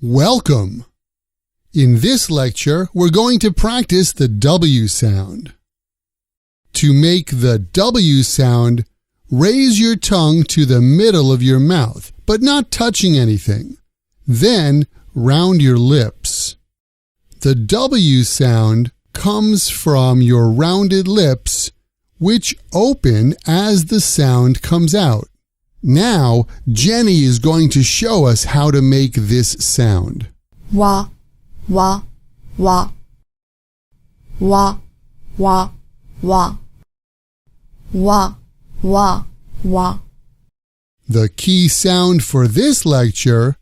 Welcome! In this lecture, we're going to practice the W sound. To make the W sound, raise your tongue to the middle of your mouth, but not touching anything. Then, round your lips. The W sound comes from your rounded lips, which open as the sound comes out. Now, Jenny is going to show us how to make this sound. Wa, wa, wa. Wa, wa, wa. Wa, wa, wa. The key sound for this lecture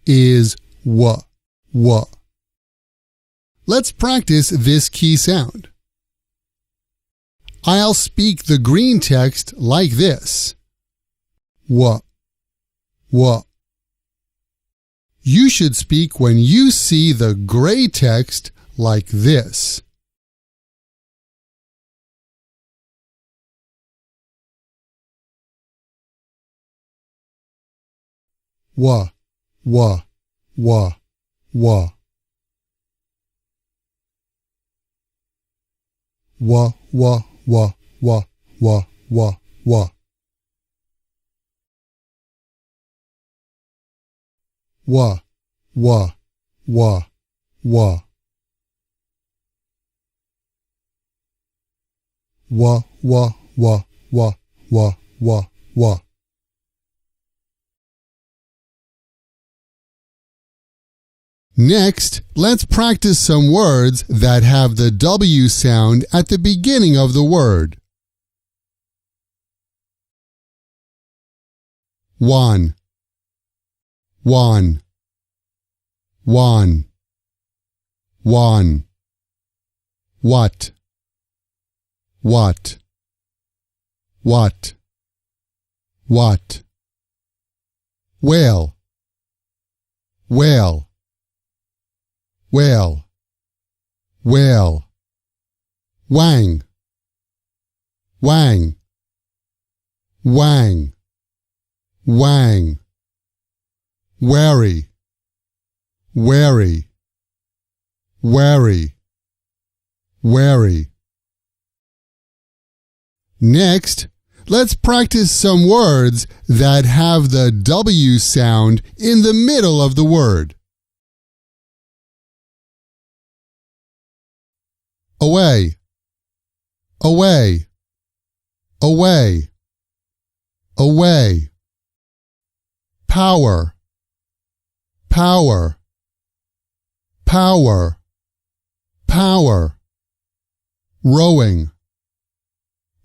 is W, W. Let's practice this key sound. I'll speak the green text like this. W, W. You should speak when you see the gray text like this. W, W, W, W. W, W, W, W, W, W, W. W, W, W, W. W, W, W, W, W, W, W. Next, let's practice some words that have the W sound at the beginning of the word. One, one, one, one. What, what, what, what. Whale, whale, whale, whale. Wang, wang, wang, wang. Wary, wary, wary, wary. Next, let's practice some words that have the W sound in the middle of the word. Away, away, away, away. Power, power, power, power. Rowing,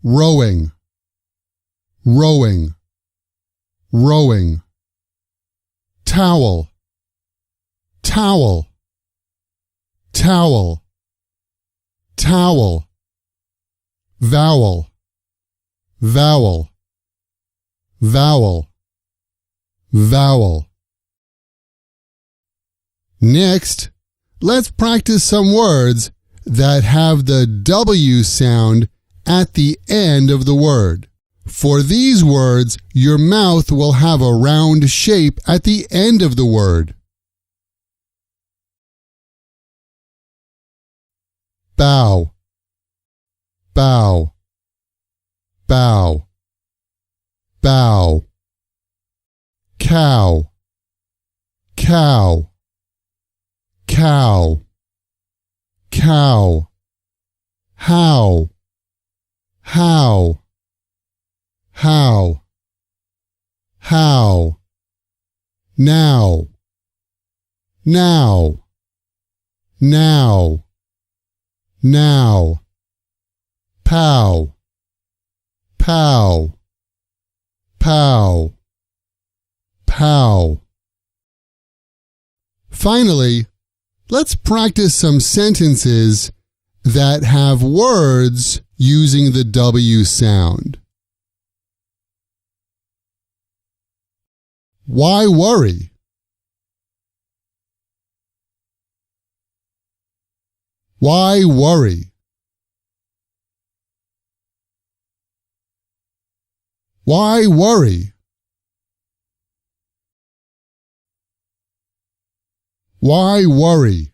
rowing, rowing, rowing. Towel, towel, towel, towel. Vowel, vowel, vowel, vowel. Next, let's practice some words that have the W sound at the end of the word. For these words, your mouth will have a round shape at the end of the word. Bow, bow, bow, bow. Cow, cow, cow, cow. How, how, how, how. Now, now, now, now. Pow, pow, pow, pow. Finally, let's practice some sentences that have words using the W sound. Why worry? Why worry? Why worry? Why worry?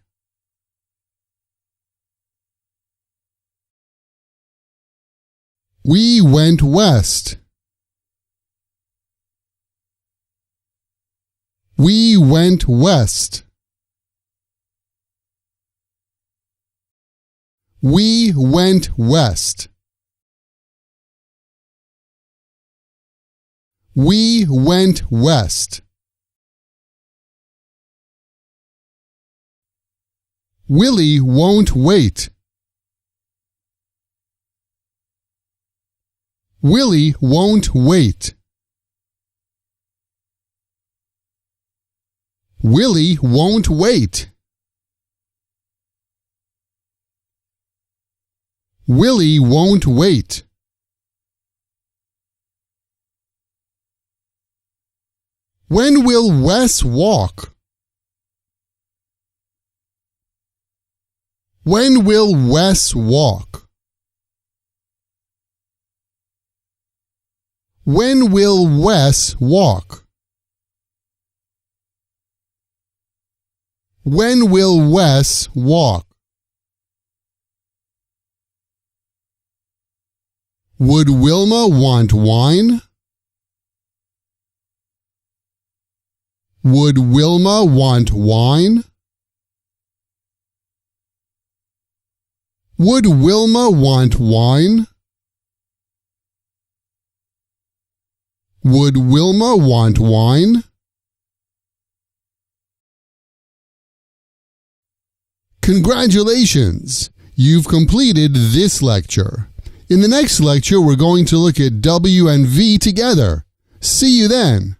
We went west. We went west. We went west. We went west. Willie won't wait. Willie won't wait. Willie won't wait. Willie won't wait. When will Wes walk? When will Wes walk? When will Wes walk? When will Wes walk? Would Wilma want wine? Would Wilma want wine? Would Wilma want wine? Would Wilma want wine? Congratulations! You've completed this lecture. In the next lecture, we're going to look at W and V together. See you then!